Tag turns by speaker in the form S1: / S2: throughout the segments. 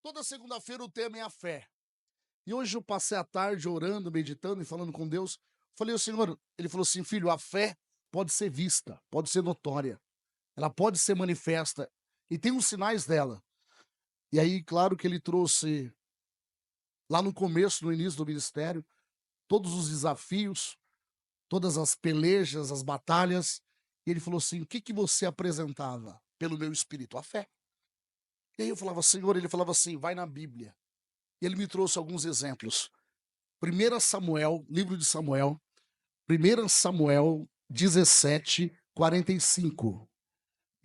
S1: Toda segunda-feira o tema é a fé. E hoje eu passei a tarde orando, meditando e falando com Deus. Falei ao Senhor, ele falou assim, filho, a fé pode ser vista, pode ser notória, ela pode ser manifesta e tem os sinais dela. E aí, claro que ele trouxe lá no começo, no início do ministério, todos os desafios, todas as pelejas, as batalhas. E ele falou assim, o que você apresentava pelo meu espírito? A fé. E aí eu falava, Senhor, ele falava assim, vai na Bíblia. E ele me trouxe alguns exemplos. 1 Samuel, livro de Samuel, 1 Samuel 17, 45.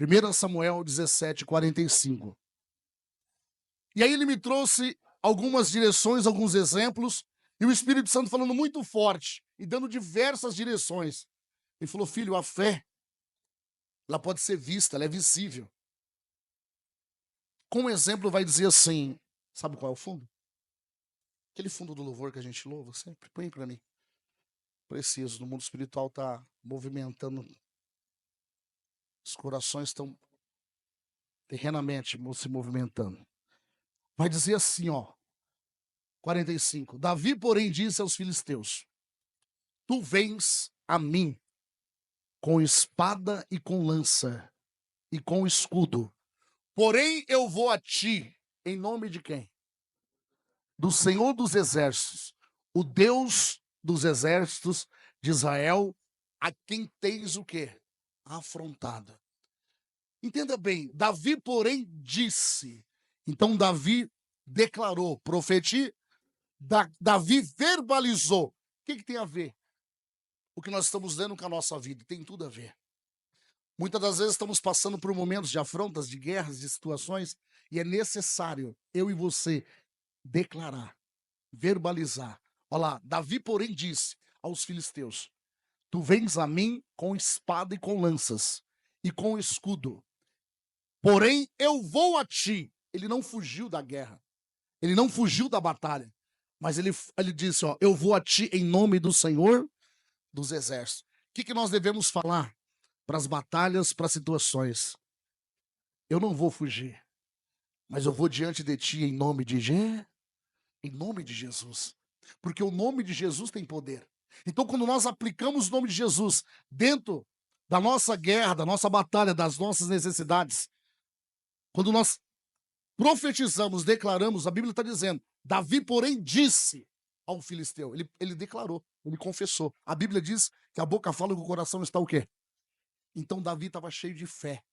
S1: 1 Samuel 17, 45. E aí ele me trouxe algumas direções, alguns exemplos, e o Espírito Santo falando muito forte e dando diversas direções. Ele falou, filho, a fé, ela pode ser vista, ela é visível. Com um exemplo vai dizer assim, sabe qual é o fundo? Aquele fundo do louvor que a gente louva sempre, põe para mim. Preciso, no mundo espiritual está movimentando, os corações estão terrenamente se movimentando. Vai dizer assim, ó, 45. Davi, porém, disse aos filisteus, tu vens a mim com espada e com lança e com escudo, porém eu vou a ti em nome de quem? Do Senhor dos Exércitos, o Deus dos Exércitos de Israel, a quem tens o quê? Afrontado. Entenda bem, Davi, porém, disse. Então, Davi declarou, profetia, Davi verbalizou. O que tem a ver? O que nós estamos vendo com a nossa vida tem tudo a ver. Muitas das vezes estamos passando por momentos de afrontas, de guerras, de situações, e é necessário eu e você declarar, verbalizar. Olha lá, Davi, porém, disse aos filisteus, tu vens a mim com espada e com lanças, e com escudo, porém eu vou a ti. Ele não fugiu da guerra, ele não fugiu da batalha, mas ele disse, ó, eu vou a ti em nome do Senhor dos Exércitos. O que nós devemos falar para as batalhas, para as situações? Eu não vou fugir, mas eu vou diante de ti em nome de Jesus. Porque o nome de Jesus tem poder. Então, quando nós aplicamos o nome de Jesus dentro da nossa guerra, da nossa batalha, das nossas necessidades, quando nós profetizamos, declaramos, a Bíblia está dizendo, Davi, porém, disse ao filisteu, ele declarou, ele confessou. A Bíblia diz que a boca fala que o coração está o quê? Então, Davi estava cheio de fé.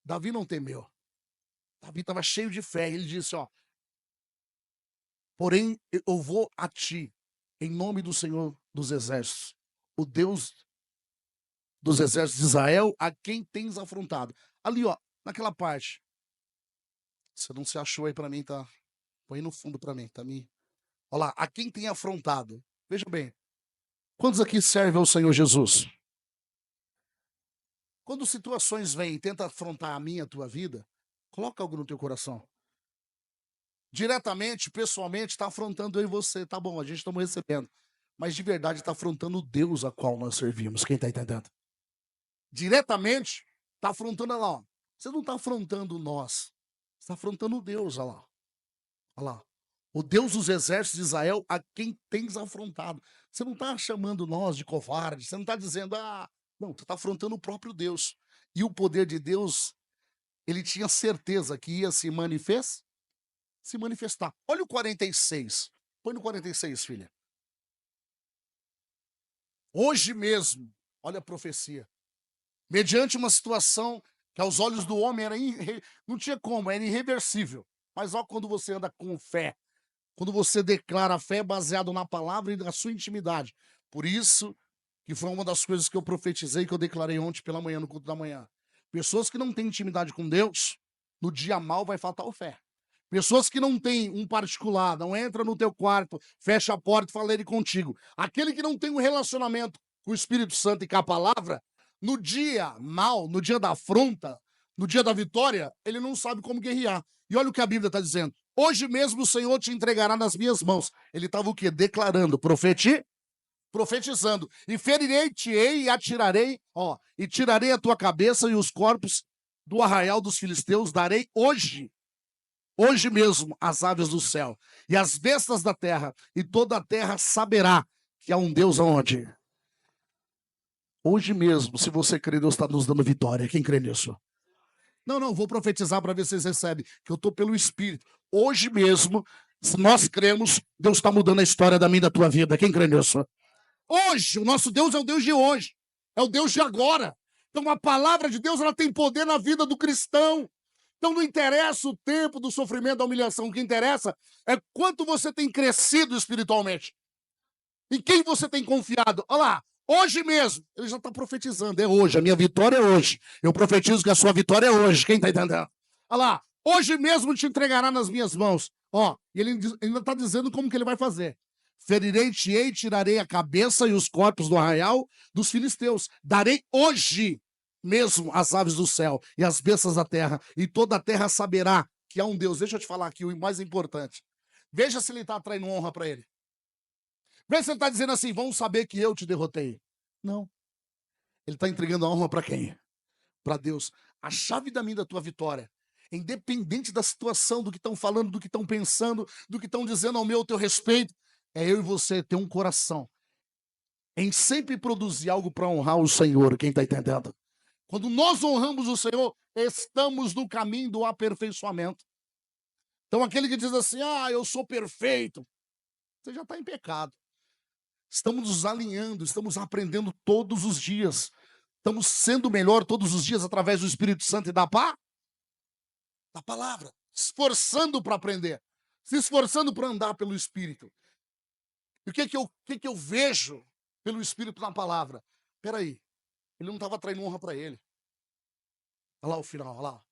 S1: Davi não temeu. Davi estava cheio de fé. Ele disse, ó, porém, eu vou a ti, em nome do Senhor dos Exércitos, o Deus dos Exércitos de Israel, a quem tens afrontado. Ali, ó, naquela parte. Você não se achou aí para mim, tá? Põe no fundo para mim, tá? Olha lá, a quem tem afrontado. Veja bem, quantos aqui servem ao Senhor Jesus? Quando situações vêm e tentam afrontar a minha, a tua vida, coloca algo no teu coração. Diretamente, pessoalmente, está afrontando eu e você. Tá bom, a gente estamos recebendo. Mas de verdade está afrontando o Deus a qual nós servimos. Quem está entendendo? Diretamente, está afrontando lá. Ó. Você não está afrontando nós. Você está afrontando o Deus, olha lá. Olha lá. O Deus dos exércitos de Israel, a quem tens afrontado. Você não está chamando nós de covarde. Você não está dizendo, não, você está afrontando o próprio Deus. E o poder de Deus, ele tinha certeza que ia se manifestar. Olha o 46. Põe no 46, filha. Hoje mesmo, olha a profecia. Mediante uma situação que aos olhos do homem era não tinha como, era irreversível. Mas olha quando você anda com fé, quando você declara a fé baseado na palavra e na sua intimidade. Por isso que foi uma das coisas que eu profetizei, que eu declarei ontem pela manhã, no culto da manhã. Pessoas que não têm intimidade com Deus, no dia mal vai faltar fé. Pessoas que não têm um particular, não entra no teu quarto, fecha a porta e fala ele contigo. Aquele que não tem um relacionamento com o Espírito Santo e com a palavra, no dia mal, no dia da afronta, no dia da vitória, ele não sabe como guerrear. E olha o que a Bíblia está dizendo. Hoje mesmo o Senhor te entregará nas minhas mãos. Ele estava o quê? Declarando, profetizando. E ferirei-te-ei e atirarei, ó, e tirarei a tua cabeça e os corpos do arraial dos filisteus, darei hoje hoje mesmo as aves do céu e as bestas da terra, e toda a terra saberá que há um Deus aonde? Hoje mesmo, se você crer, Deus está nos dando vitória. Quem crê nisso? Não, vou profetizar para ver se vocês recebem, que eu estou pelo Espírito. Hoje mesmo, se nós cremos, Deus está mudando a história da minha e da tua vida. Quem crê nisso? Hoje, o nosso Deus é o Deus de hoje, é o Deus de agora. Então a palavra de Deus, ela tem poder na vida do cristão. Então não interessa o tempo do sofrimento, da humilhação, o que interessa é quanto você tem crescido espiritualmente. Em quem você tem confiado. Olha lá, hoje mesmo, ele já está profetizando, é hoje, a minha vitória é hoje. Eu profetizo que a sua vitória é hoje, quem está entendendo? Olha lá, hoje mesmo te entregará nas minhas mãos. Ó, e ele ainda está dizendo como que ele vai fazer. Ferirei-te-ei, tirarei a cabeça e os corpos do arraial dos filisteus. Darei hoje mesmo as aves do céu e as bestas da terra, e toda a terra saberá que há um Deus. Deixa eu te falar aqui o mais importante. Veja se ele está atraindo honra para ele. Veja se ele está dizendo assim, vão saber que eu te derrotei. Não. Ele está entregando a honra para quem? Para Deus. A chave da minha e da tua vitória, independente da situação, do que estão falando, do que estão pensando, do que estão dizendo ao meu, ao teu respeito, é eu e você ter um coração em sempre produzir algo para honrar o Senhor. Quem está entendendo? Quando nós honramos o Senhor, estamos no caminho do aperfeiçoamento. Então aquele que diz assim, eu sou perfeito, você já está em pecado. Estamos nos alinhando, estamos aprendendo todos os dias. Estamos sendo melhor todos os dias através do Espírito Santo e da palavra. Esforçando para aprender. Se esforçando para andar pelo Espírito. E o que eu vejo pelo Espírito na palavra? Peraí, ele não estava traindo honra para ele. Olha lá o final, olha lá.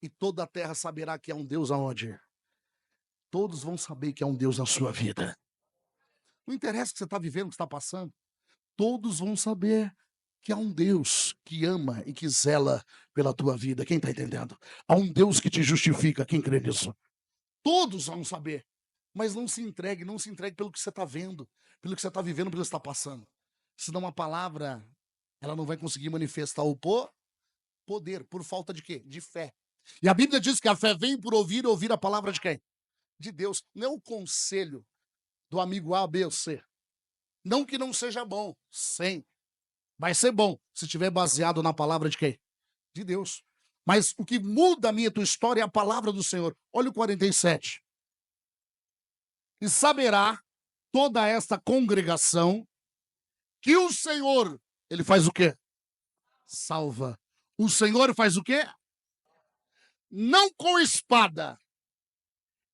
S1: E toda a terra saberá que há um Deus aonde? Todos vão saber que há um Deus na sua vida. Não interessa o que você está vivendo, o que está passando. Todos vão saber que há um Deus que ama e que zela pela tua vida. Quem está entendendo? Há um Deus que te justifica. Quem crê nisso? Todos vão saber. Mas não se entregue pelo que você está vendo, pelo que você está vivendo, pelo que você está passando. Senão a palavra, ela não vai conseguir manifestar o poder, por falta de quê? De fé. E a Bíblia diz que a fé vem por ouvir a palavra de quem? De Deus. Não é o conselho do amigo A, B ou C. Não que não seja bom, sim. Vai ser bom se estiver baseado na palavra de quem? De Deus. Mas o que muda a minha e a tua história é a palavra do Senhor. Olha o 47. E saberá toda esta congregação que o Senhor, ele faz o quê? Salva. O Senhor faz o quê? Não com espada,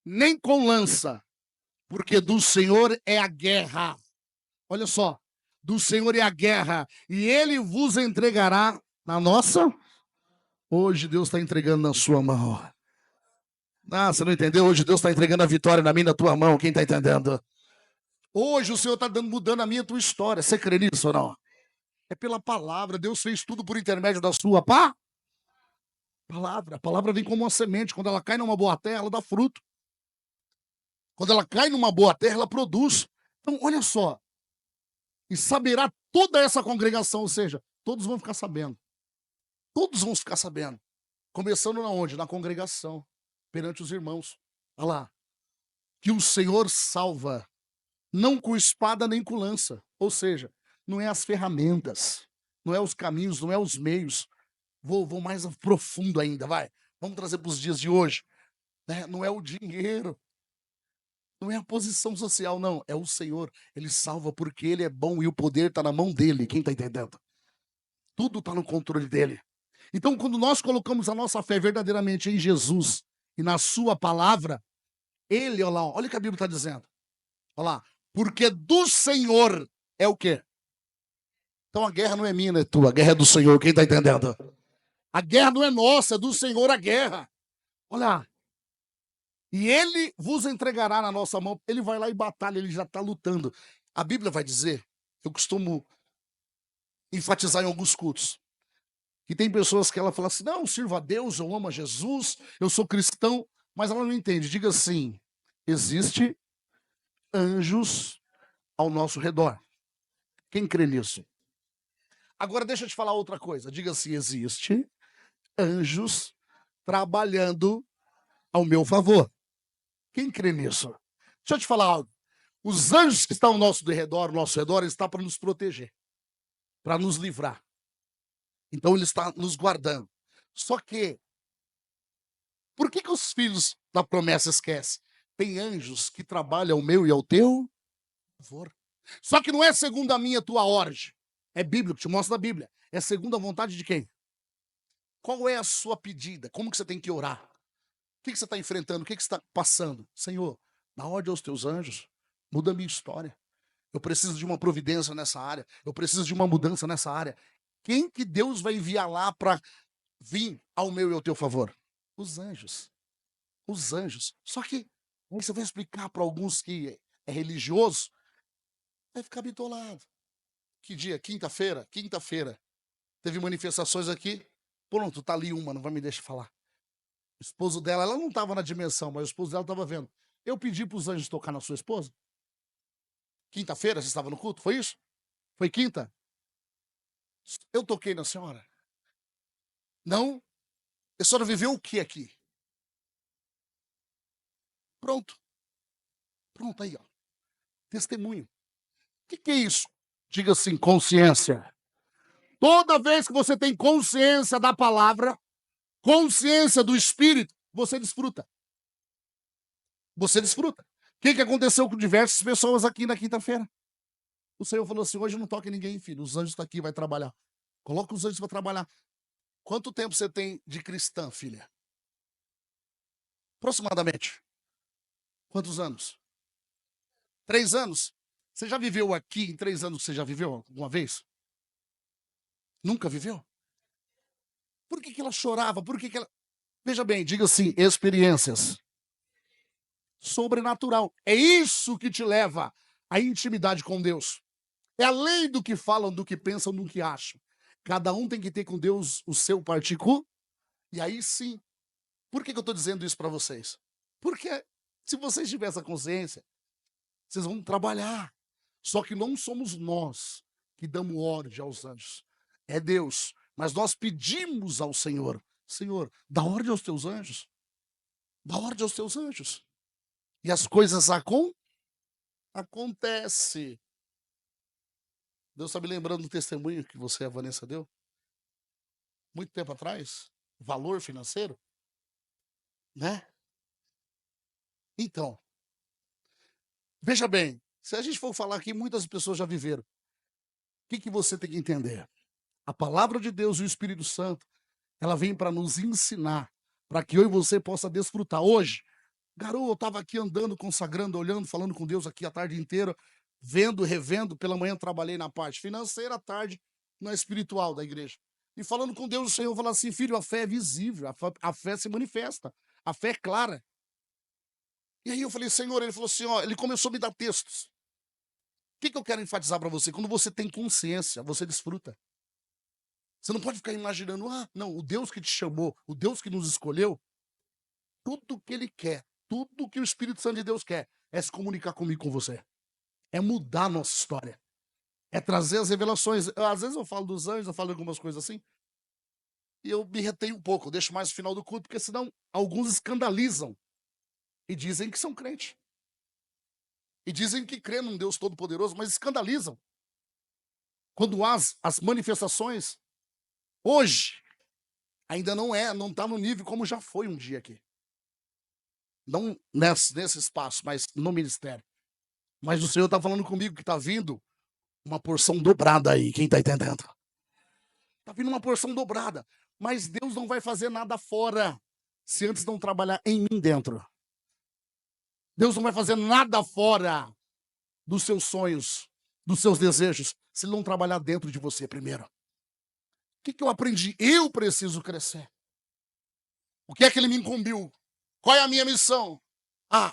S1: nem com lança, porque do Senhor é a guerra. Olha só, do Senhor é a guerra, e ele vos entregará na nossa. Hoje Deus está entregando na sua mão. Você não entendeu? Hoje Deus está entregando a vitória na minha e na tua mão. Quem está entendendo? Hoje o Senhor está mudando a minha e a tua história. Você crê nisso ou não? É pela palavra. Deus fez tudo por intermédio da sua palavra. A palavra vem como uma semente. Quando ela cai numa boa terra, ela dá fruto. Quando ela cai numa boa terra, ela produz. Então, olha só. E saberá toda essa congregação, ou seja, todos vão ficar sabendo. Todos vão ficar sabendo. Começando na onde? Na congregação, perante os irmãos. Olha lá. Que o Senhor salva, não com espada nem com lança. Ou seja, não é as ferramentas, não é os caminhos, não é os meios. Vou mais profundo ainda, vai. Vamos trazer para os dias de hoje. Não é o dinheiro. Não é a posição social, não. É o Senhor. Ele salva porque Ele é bom e o poder está na mão dEle. Quem está entendendo? Tudo está no controle dEle. Então, quando nós colocamos a nossa fé verdadeiramente em Jesus e na sua palavra, Ele, olha lá, olha o que a Bíblia está dizendo. Olha lá. Porque do Senhor é o quê? Então a guerra não é minha, não é tua. A guerra é do Senhor. Quem está entendendo? A guerra não é nossa, é do Senhor a guerra. Olha. E ele vos entregará na nossa mão. Ele vai lá e batalha, ele já está lutando. A Bíblia vai dizer, eu costumo enfatizar em alguns cultos, que tem pessoas que ela fala assim, não, sirvo a Deus, eu amo a Jesus, eu sou cristão, mas ela não entende. Diga assim, existe anjos ao nosso redor. Quem crê nisso? Agora deixa eu te falar outra coisa. Diga assim, existe anjos trabalhando ao meu favor. Quem crê nisso? Deixa eu te falar algo. Os anjos que estão ao nosso redor, estão para nos proteger, para nos livrar. Então ele está nos guardando. Só que, por que os filhos da promessa esquecem? Tem anjos que trabalham ao meu e ao teu favor. Só que não é segundo a minha e a tua ordem. É bíblico, te mostra na Bíblia. É segundo a vontade de quem? Qual é a sua pedida? Como que você tem que orar? O que você está enfrentando? O que você está passando? Senhor, na ordem aos teus anjos, muda a minha história. Eu preciso de uma providência nessa área. Eu preciso de uma mudança nessa área. Quem que Deus vai enviar lá para vir ao meu e ao teu favor? Os anjos. Os anjos. Só que aí você vai explicar para alguns que é religioso, vai ficar bitolado. Que dia? Quinta-feira? Quinta-feira. Teve manifestações aqui. Pronto, tá ali uma, não vai me deixar falar. O esposo dela, ela não estava na dimensão, mas o esposo dela estava vendo. Eu pedi para os anjos tocar na sua esposa. Quinta-feira, você estava no culto? Foi isso? Foi quinta? Eu toquei na senhora? Não? A senhora viveu o que aqui? Pronto. Pronto aí, ó. Testemunho. O que é isso? Diga assim, consciência. Toda vez que você tem consciência da palavra, consciência do Espírito, você desfruta. Você desfruta. O que aconteceu com diversas pessoas aqui na quinta-feira? O Senhor falou assim, hoje não toque ninguém, filho. Os anjos estão aqui, vai trabalhar. Coloca os anjos para trabalhar. Quanto tempo você tem de cristã, filha? Aproximadamente. Quantos anos? 3 anos? Você já viveu aqui em 3 anos? Você já viveu alguma vez? Nunca viveu? Por que ela chorava? Por que ela... Veja bem, diga assim, experiências. Sobrenatural. É isso que te leva à intimidade com Deus. É além do que falam, do que pensam, do que acham. Cada um tem que ter com Deus o seu particular. E aí sim. Por que eu estou dizendo isso para vocês? Porque se vocês tiverem essa consciência, vocês vão trabalhar. Só que não somos nós que damos ordem aos anjos. É Deus. Mas nós pedimos ao Senhor, Senhor, dá ordem aos teus anjos. Dá ordem aos teus anjos. E as coisas acontecem. Deus está me lembrando do testemunho que você, a Vanessa, deu. Muito tempo atrás. Valor financeiro. Né? Então, veja bem, se a gente for falar aqui, muitas pessoas já viveram. O que você tem que entender? A palavra de Deus e o Espírito Santo, ela vem para nos ensinar, para que eu e você possa desfrutar. Hoje, garoto, eu estava aqui andando, consagrando, olhando, falando com Deus aqui a tarde inteira, vendo, revendo. Pela manhã trabalhei na parte financeira, à tarde na espiritual da igreja. E falando com Deus, o Senhor falou assim, filho, a fé é visível, a fé se manifesta, a fé é clara. E aí eu falei, Senhor, ele falou assim, ó, ele começou a me dar textos. O que eu quero enfatizar para você? Quando você tem consciência, você desfruta. Você não pode ficar imaginando, não, o Deus que te chamou, o Deus que nos escolheu, tudo que ele quer, tudo que o Espírito Santo de Deus quer, é se comunicar comigo, com você. É mudar a nossa história. É trazer as revelações. Às vezes eu falo dos anjos, eu falo de algumas coisas assim, e eu me retenho um pouco, eu deixo mais no final do culto, porque senão alguns escandalizam e dizem que são crentes. E dizem que crê num Deus Todo-Poderoso, mas escandalizam. Quando as manifestações, hoje, ainda não está no nível como já foi um dia aqui. Não nesse espaço, mas no ministério. Mas o Senhor está falando comigo que está vindo uma porção dobrada aí, quem está entendendo? Está vindo uma porção dobrada. Mas Deus não vai fazer nada fora, se antes não trabalhar em mim dentro. Deus não vai fazer nada fora dos seus sonhos, dos seus desejos, se ele não trabalhar dentro de você primeiro. O que eu aprendi? Eu preciso crescer. O que é que ele me incumbiu? Qual é a minha missão?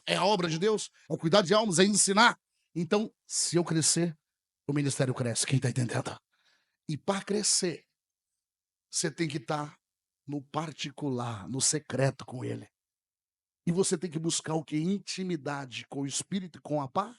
S1: É a obra de Deus? É cuidar de almas, é ensinar. Então, se eu crescer, o ministério cresce. Quem está entendendo? E para crescer, você tem que estar no particular, no secreto com ele. E você tem que buscar o que? Intimidade com o Espírito e com a paz.